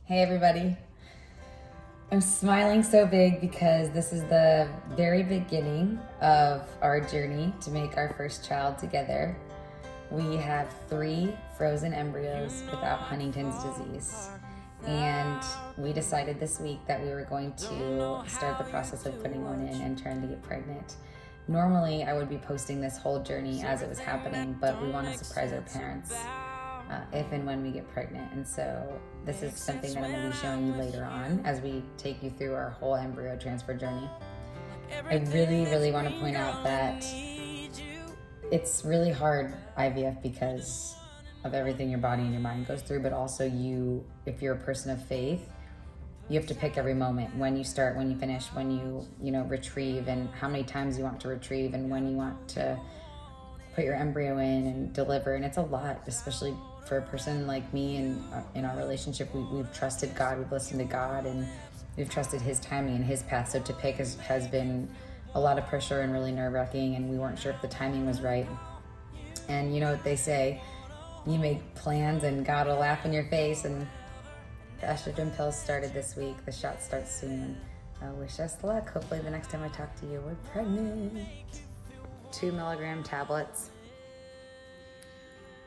Hey everybody. I'm smiling so big because this is the very beginning of our journey to make our first child together. We have 3 frozen embryos without Huntington's disease. And we decided this week that we were going to start the process of putting one in and trying to get pregnant. Normally, I would be posting this whole journey as it was happening, but we want to surprise our parents if and when we get pregnant. And so this is something that I'm going to be showing you later on as we take you through our whole embryo transfer journey. I really want to point out that it's really hard IVF because of everything your body and your mind goes through, but also if you're a person of faith, you have to pick every moment, when you start, when you finish, when you retrieve, and how many times you want to retrieve, and when you want to put your embryo in and deliver. And it's a lot, especially for a person like me, and in our relationship, we've trusted God, we've listened to God, and we've trusted His timing and His path. So to pick has been a lot of pressure and really nerve-wracking, and we weren't sure if the timing was right. And you know what they say, you make plans and God will laugh in your face. And the estrogen pills started this week. The shot starts soon. Wish us luck. Hopefully the next time I talk to you, we're pregnant. 2 milligram tablets.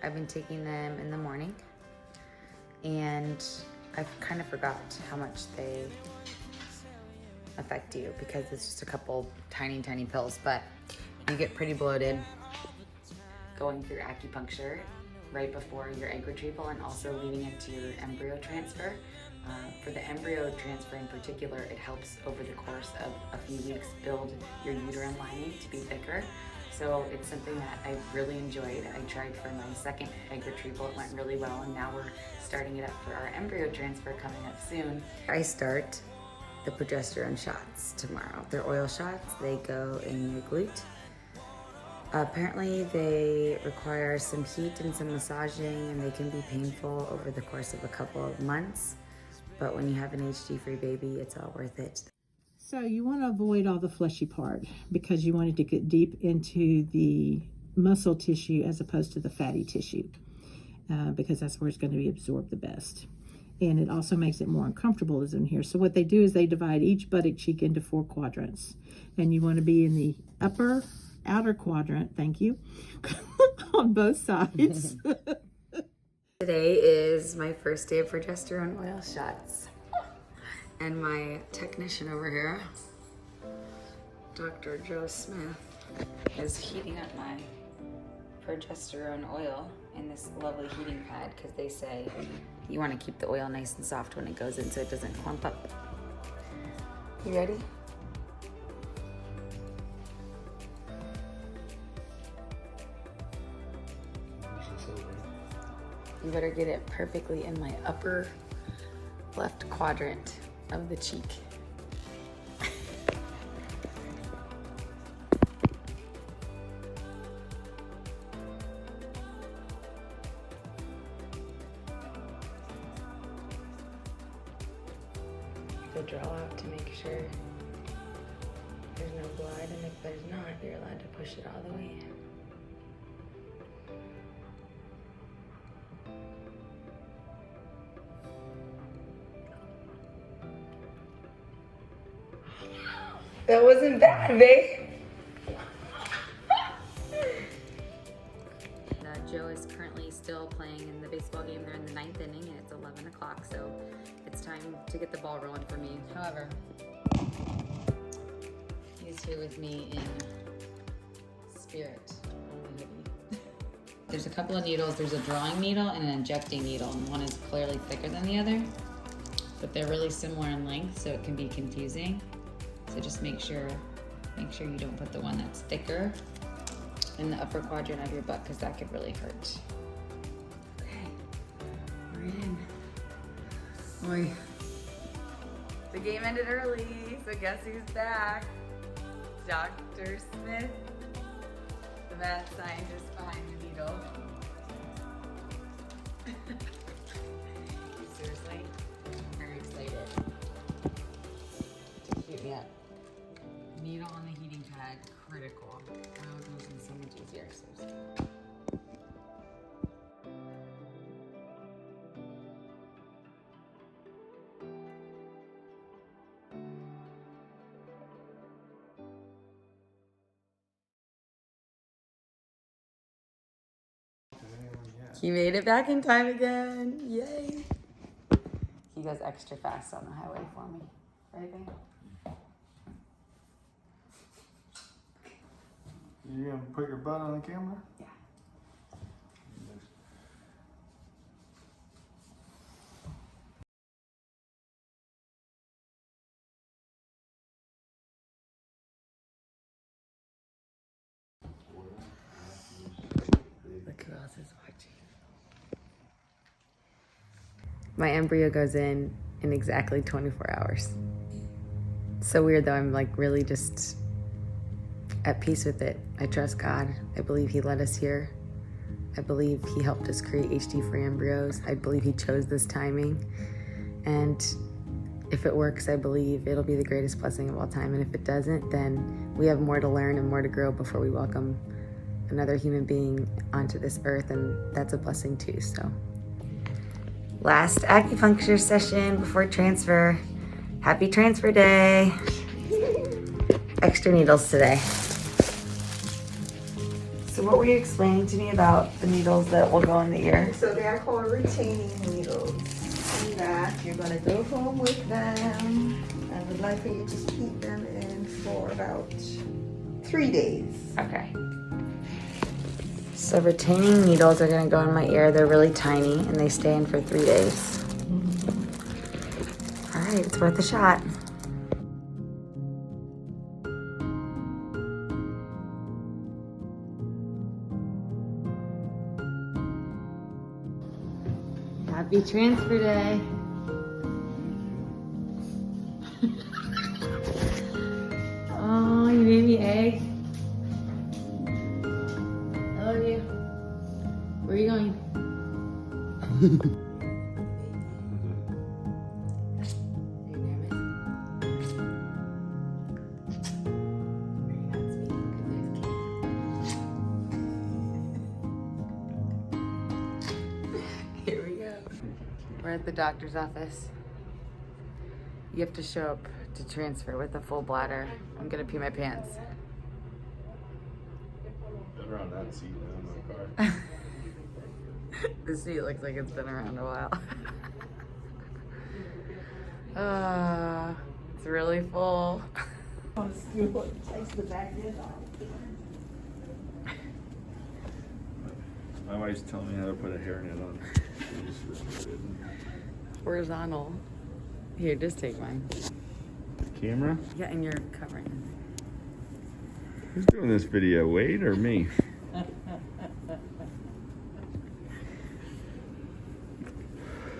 I've been taking them in the morning, and I kind of forgot how much they affect you because it's just a couple tiny pills, but you get pretty bloated going through acupuncture right before your egg retrieval and also leading into your embryo transfer. For the embryo transfer in particular, it helps over the course of a few weeks build your uterine lining to be thicker. So it's something that I really enjoyed. I tried for my second egg retrieval, it went really well, and now we're starting it up for our embryo transfer coming up soon. I start the progesterone shots tomorrow. They're oil shots, they go in your glute. Apparently they require some heat and some massaging, and they can be painful over the course of a couple of months. But when you have an HG-free baby, it's all worth it. So you want to avoid all the fleshy part because you want it to get deep into the muscle tissue as opposed to the fatty tissue because that's where it's going to be absorbed the best. And it also makes it more uncomfortable is in here. So what they do is they divide each buttock cheek into 4 quadrants. And you want to be in the outer quadrant, thank you, on both sides. Today is my first day of progesterone oil shots. And my technician over here, Dr. Joe Smith, is heating up my progesterone oil in this lovely heating pad because they say you want to keep the oil nice and soft when it goes in so it doesn't clump up. You ready? You better get it perfectly in my upper left quadrant of the cheek. So draw out to make sure there's no blood, and if there's not, you're allowed to push it all the way in. That wasn't bad, babe. Joe is currently still playing in the baseball game. They're in the 9th inning and it's 11 o'clock, so it's time to get the ball rolling for me. However, he's here with me in spirit. There's a couple of needles. There's a drawing needle and an injecting needle, and one is clearly thicker than the other, but they're really similar in length, so it can be confusing. So just make sure you don't put the one that's thicker in the upper quadrant of your butt because that could really hurt. Okay, we're in. Boy, the game ended early, so guess who's back? Dr. Smith, the mad scientist behind the needle. Seriously, I'm very excited to shoot me up. Needle on the heating pad, critical. Oh, it goes in so much easier. So He made it back in time again. Yay. He goes extra fast on the highway for me. Right, babe? You gonna put your butt on the camera? Yeah. Look who else is watching. My embryo goes in exactly 24 hours. So weird though, I'm like really just at peace with it. I trust God. I believe He led us here. I believe He helped us create HD-free embryos. I believe He chose this timing. And if it works, I believe it'll be the greatest blessing of all time. And if it doesn't, then we have more to learn and more to grow before we welcome another human being onto this earth, and that's a blessing too. So last acupuncture session before transfer. Happy transfer day. Extra needles today. So what were you explaining to me about the needles that will go in the ear? So they are called retaining needles. And that you're going to go home with them. I would like for you to keep them in for about 3 days. Okay. So retaining needles are going to go in my ear. They're really tiny and they stay in for 3 days. All right, it's worth a shot. Happy transfer day. Oh, you made me egg. I love you. Where are you going? Are you nervous? Are you not speaking because there's kids? Here we go. We're at the doctor's office. You have to show up to transfer with a full bladder. I'm gonna pee my pants. Been around that seat in my car. The seat looks like it's been around a while. It's really full. My wife's telling me how to put a hairnet on. Horizontal. Here, just take mine. Camera? Yeah, and you're covering. Who's doing this video, Wade or me?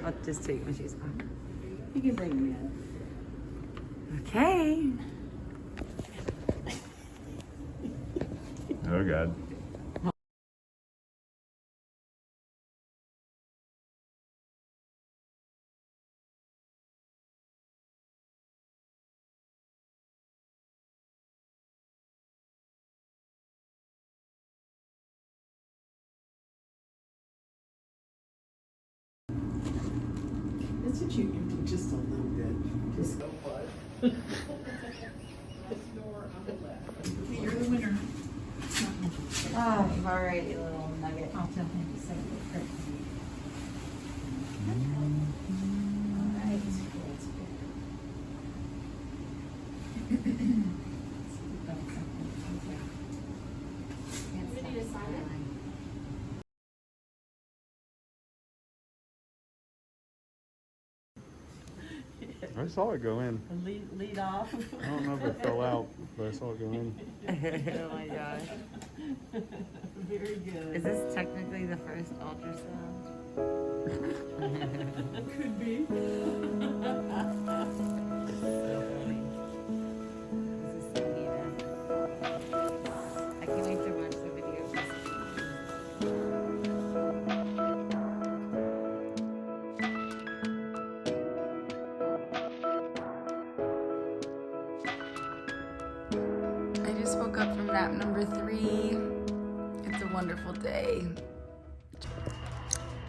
I'll just take my shoes off. You can bring them in. Okay. Oh, God. That's what you can do just a little bit. Just go for You're the winner. Oh, all right, you little nugget. I'll tell him to say it. All right. I saw it go in. Lead off. I don't know if it fell out, but I saw it go in. Oh my gosh. Very good. Is this technically the first ultrasound? Could be. So funny. This is so neat. I can't wait to watch the video. I just woke up from nap number 3. It's a wonderful day.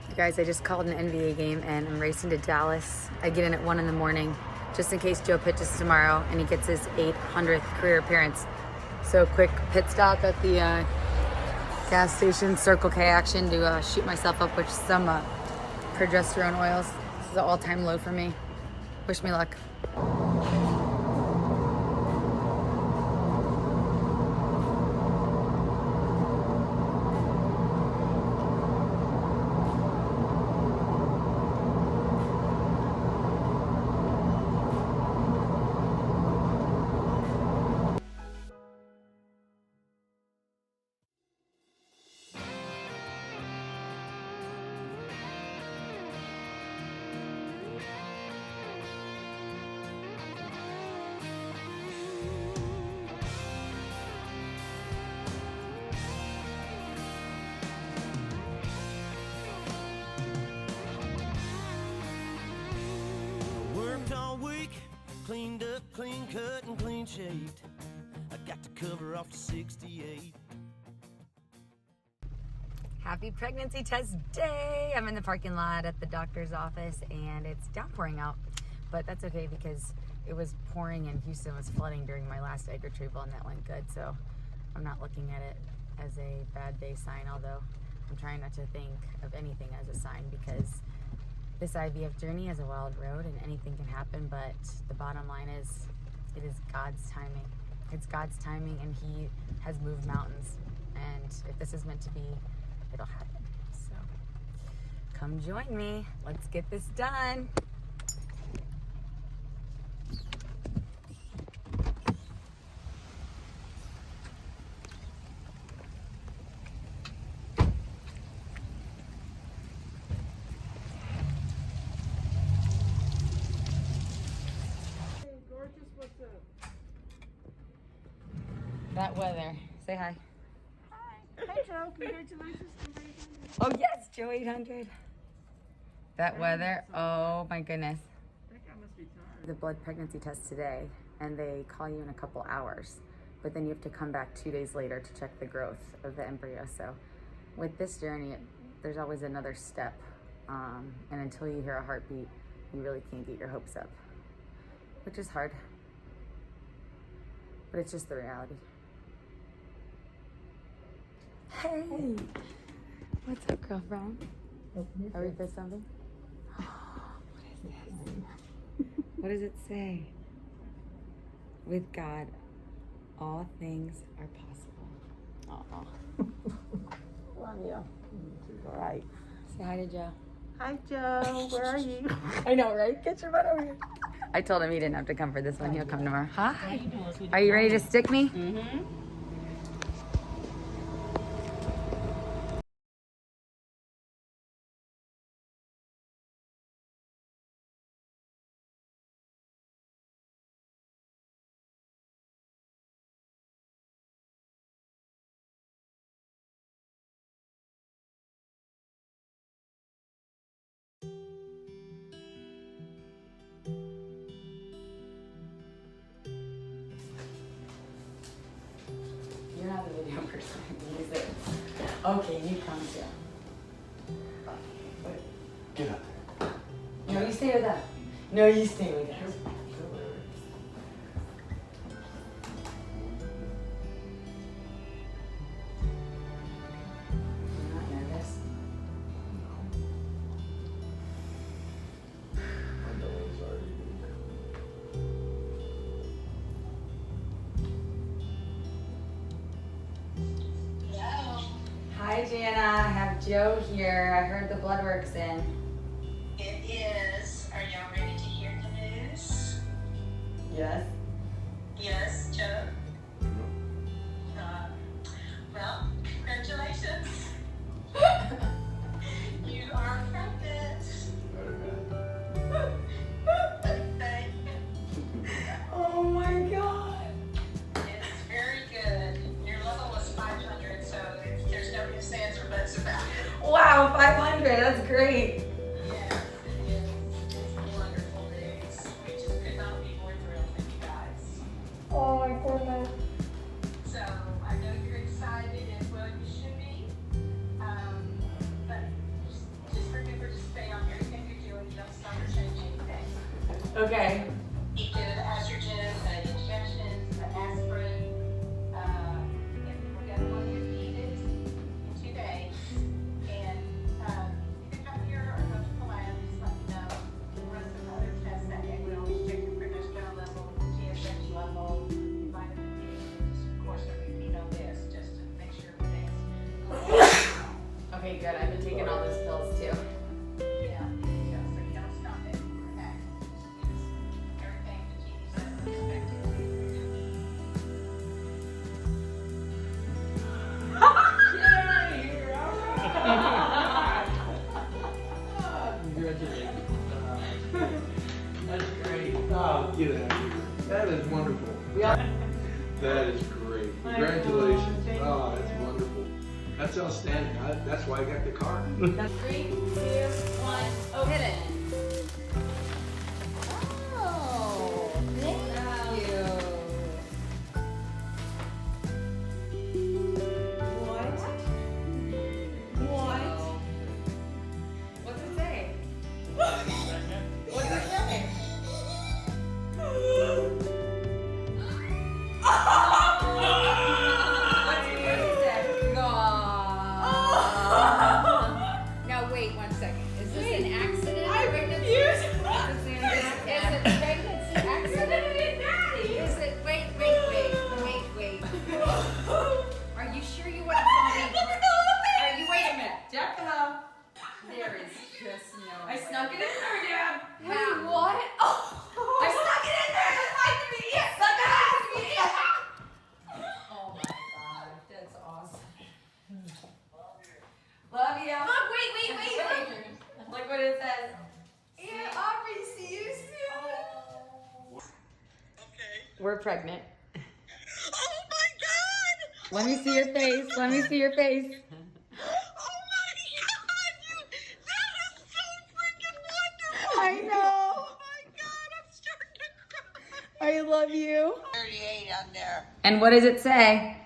You guys, I just called an NBA game and I'm racing to Dallas. I get in at 1 in the morning just in case Joe pitches tomorrow and he gets his 800th career appearance. So quick pit stop at the gas station Circle K action to shoot myself up with some progesterone oils. This is an all-time low for me. Wish me luck. Cleaned up, clean cut, and clean shaved. I got to cover off to 68. Happy pregnancy test day! I'm in the parking lot at the doctor's office and it's downpouring out, but that's okay because it was pouring and Houston was flooding during my last egg retrieval and that went good, so I'm not looking at it as a bad day sign, although I'm trying not to think of anything as a sign because this IVF journey is a wild road and anything can happen, but the bottom line is it is God's timing. It's God's timing and He has moved mountains. And if this is meant to be, it'll happen. So come join me. Let's get this done. That weather. Say hi. Hi. Hey, Joe. Congratulations. Oh, yes, Joe 800. That weather. Oh, my goodness. I think I must be tired. The blood pregnancy test today, and they call you in a couple hours. But then you have to come back 2 days later to check the growth of the embryo. So with this journey, there's always another step. And until you hear a heartbeat, you really can't get your hopes up, which is hard. But it's just the reality. Hey, what's up, girlfriend? Are we for something? What is this? What does it say? With God, all things are possible. Love you. All right. Say hi to Joe. Hi, Joe. Where are you? I know, right? Get your butt over here. I told him he didn't have to come for this one. He'll come tomorrow. Hi. Are you ready to stick me? Mm-hmm. You're not the video person. Is it? Okay, you come too. Get up there. No, you stay with us. No, you stay with us. You're not nervous? My belly's already Hi, Jana. I have Joe here. I heard the blood work's in. It is. Are y'all ready to hear the news? Yes. Yes, Joe? Well, congratulations. You are pregnant. Thank you. Oh my God. It's very good. Your level was 500, so there's no ifs, ands, or buts about it. Wow, 500. That's great. Yes, it is. It's wonderful news. We just could not be more thrilled with you guys. Oh my goodness. So I know you're excited as well you should be. But just remember to stay on everything you're doing. Don't stop or change anything. Okay. Keep doing the estrogen, the injections, the aspirin. If we're going to want you to eat it, Oh, get out of here. That is wonderful. That is great. Congratulations. Oh, that's wonderful. That's outstanding. That's why I got the car. 3, 2, 1, open it. Oh, thank you. What? What's it say? What's it say? What's it say? Now wait 1 second. Is this an accident? I'm confused. Is it a pregnancy accident? Is it? Wait. Are you sure you want to call me? Are you? Wait a minute. Jacqueline. There is just no. I snuck it in there, Dad. Wait, what? I snuck it in there. That's like the media. Suck it out. Oh my God, that's awesome. Love you. Mom, wait. Look what it says. Yeah, Aubrey, see you soon. Okay. We're pregnant. Oh my God! Let me see your face. Oh my God! That is so freaking wonderful! I know. Oh my God, I'm starting to cry. I love you. 38 on there. And what does it say?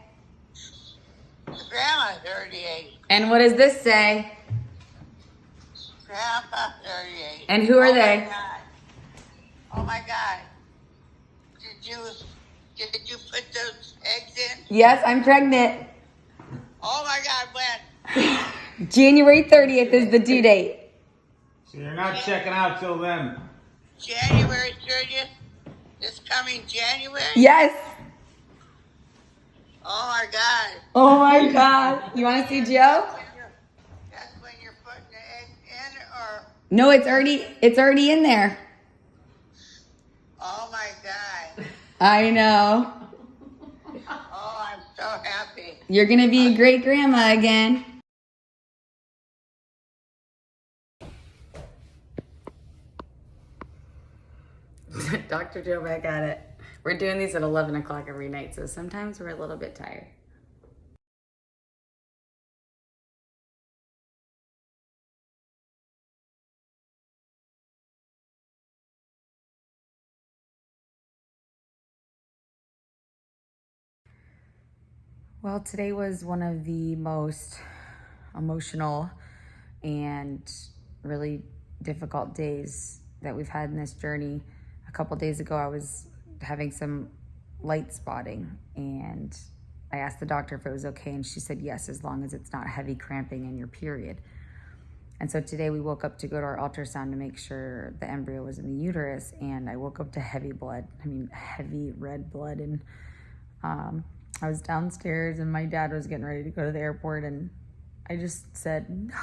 Grandma 38. And what does this say? Grandpa 38. And who are they? My God. Oh my God. Did you put those eggs in? Yes, I'm pregnant. Oh my God, when? January 30th is the due date. So you're not checking out till then. January 30th? This coming January? Yes. Oh my God. Oh my God. You want to see Joe? That's when you're putting the eggs in, or? No, it's already in there. Oh my God. I know. Oh, I'm so happy. You're going to be a great grandma again. Dr. Joe back at it. We're doing these at 11 o'clock every night, so sometimes we're a little bit tired. Well, today was one of the most emotional and really difficult days that we've had in this journey. A couple days ago, I was having some light spotting, and I asked the doctor if it was okay, and she said yes, as long as it's not heavy cramping in your period. And so today we woke up to go to our ultrasound to make sure the embryo was in the uterus, and I woke up to heavy blood. I mean, heavy red blood, and I was downstairs, and my dad was getting ready to go to the airport, and I just said, no.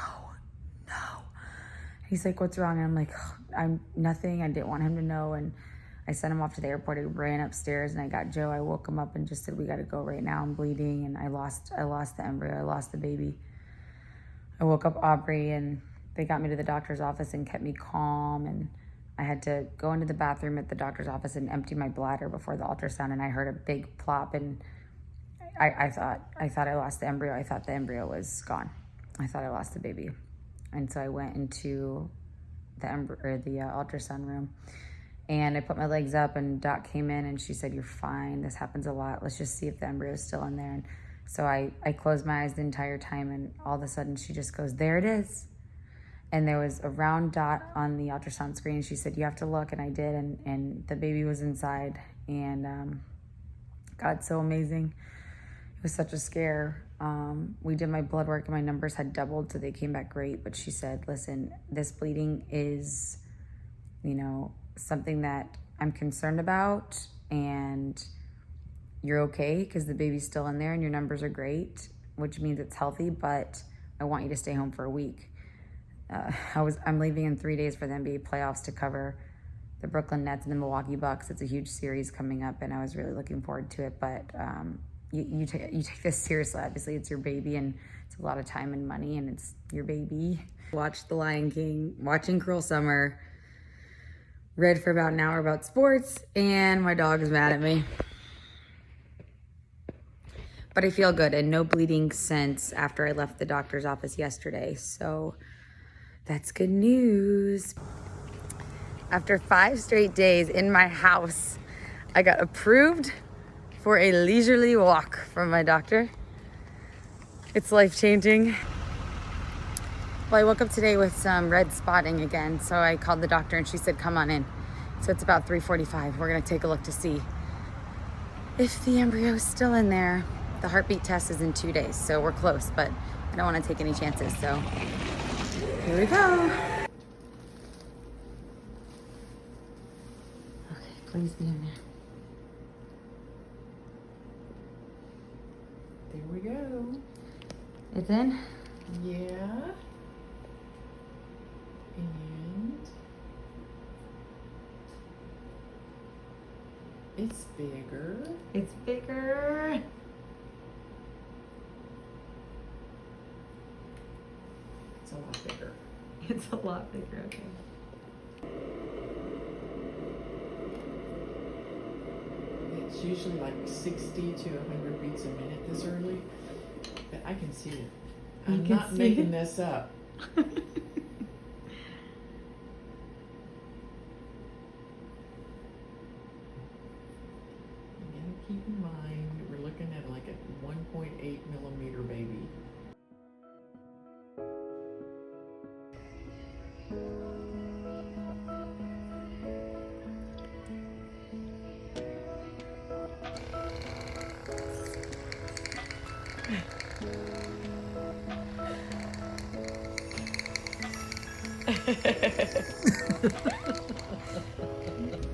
He's like, what's wrong? And I'm like, I'm nothing. I didn't want him to know. And I sent him off to the airport. I ran upstairs, and I got Joe. I woke him up and just said, we got to go right now. I'm bleeding, and I lost the embryo. I lost the baby. I woke up Aubrey, and they got me to the doctor's office and kept me calm. And I had to go into the bathroom at the doctor's office and empty my bladder before the ultrasound. And I heard a big plop, and I thought I lost the embryo. I thought the embryo was gone. I thought I lost the baby. And so I went into the ultrasound room, and I put my legs up, and Doc came in, and she said, you're fine. This happens a lot. Let's just see if the embryo is still in there. And so I closed my eyes the entire time, and all of a sudden she just goes, there it is. And there was a round dot on the ultrasound screen. She said, you have to look. And I did, and the baby was inside. And God, so amazing. It was such a scare. We did my blood work, and my numbers had doubled, so they came back great. But she said, listen, this bleeding is, something that I'm concerned about, and you're okay because the baby's still in there and your numbers are great, which means it's healthy, but I want you to stay home for a week. I'm leaving in 3 days for the NBA playoffs to cover the Brooklyn Nets and the Milwaukee Bucks. It's a huge series coming up, and I was really looking forward to it, but you take this seriously. Obviously, it's your baby, and it's a lot of time and money, and it's your baby. Watched The Lion King, watching Cruel Summer, read for about an hour about sports, and my dog is mad at me. But I feel good and no bleeding since after I left the doctor's office yesterday. So that's good news. After 5 straight days in my house, I got approved for a leisurely walk from my doctor. It's life-changing. Well, I woke up today with some red spotting again, so I called the doctor and she said, come on in. So it's about 3:45. We're gonna take a look to see if the embryo is still in there. The heartbeat test is in 2 days, so we're close, but I don't wanna take any chances, so here we go. Okay, please be in there. There we go. It's in? Yeah. And it's bigger. It's bigger. It's a lot bigger. It's a lot bigger, okay. It's usually like 60 to 100 beats a minute this early, but I can see it. I'm not making this up. Keep in mind, we're looking at like a 1.8 millimeter baby.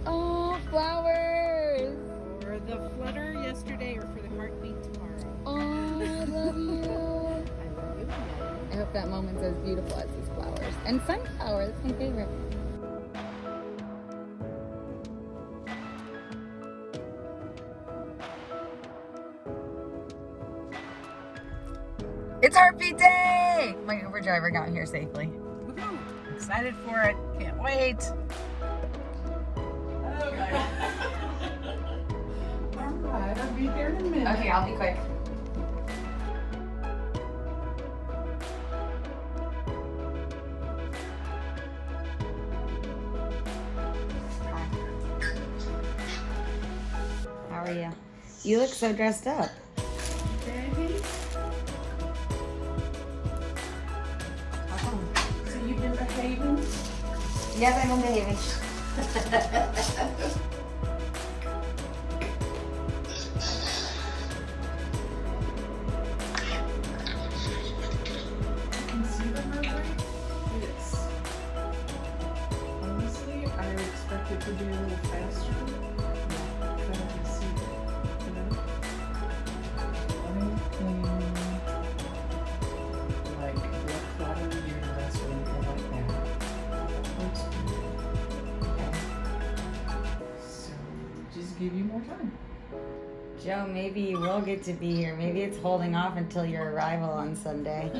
Oh, flowers! For the flutter yesterday or for the heartbeat tomorrow? Oh, I love you. I love you. I hope that moment's as beautiful as these flowers. And sunflower, that's my favorite. It's heartbeat day! My Uber driver got here safely. Woohoo! Excited for it. Can't wait. Okay. All right, I'll be there in a minute. Okay, I'll be quick. How are you? You look so dressed up. Baby. So you've been behaving? Yes, I've been behaving. Can see the heartbreak? Yes. Honestly, I expect it to be a little faster. But I can see it, you know? Anything like blood clot in the uterus or anything like that. Looks good. Okay. So just give you more time. Joe, maybe you will get to be here. Maybe it's holding off until your arrival on Sunday.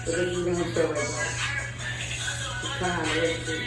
So this is gonna feel like that. Come on, let's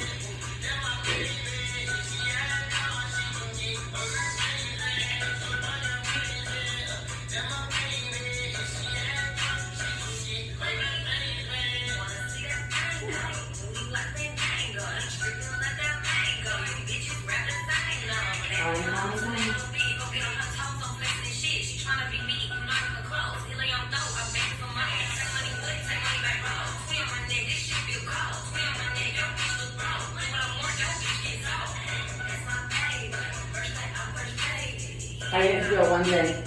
I get to feel one thing.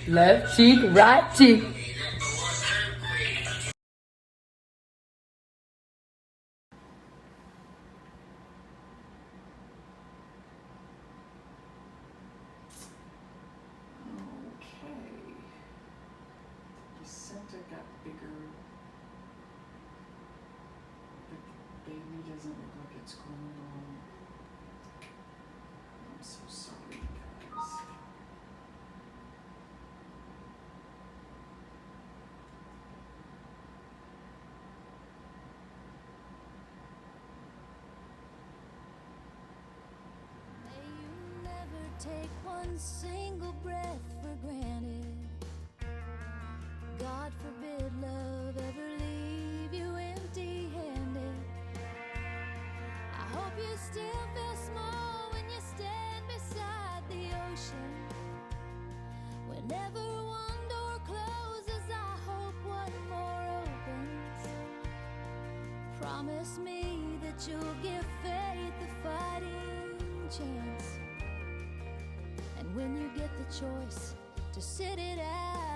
Left cheek, right cheek. doesn't look like it's going on. I'm so sorry, guys. May you never take one single breath for granted. God forbid love ever leave you empty-handed. I hope you still feel small when you stand beside the ocean. Whenever one door closes, I hope one more opens. Promise me that you'll give faith a fighting chance. And when you get the choice to sit it out,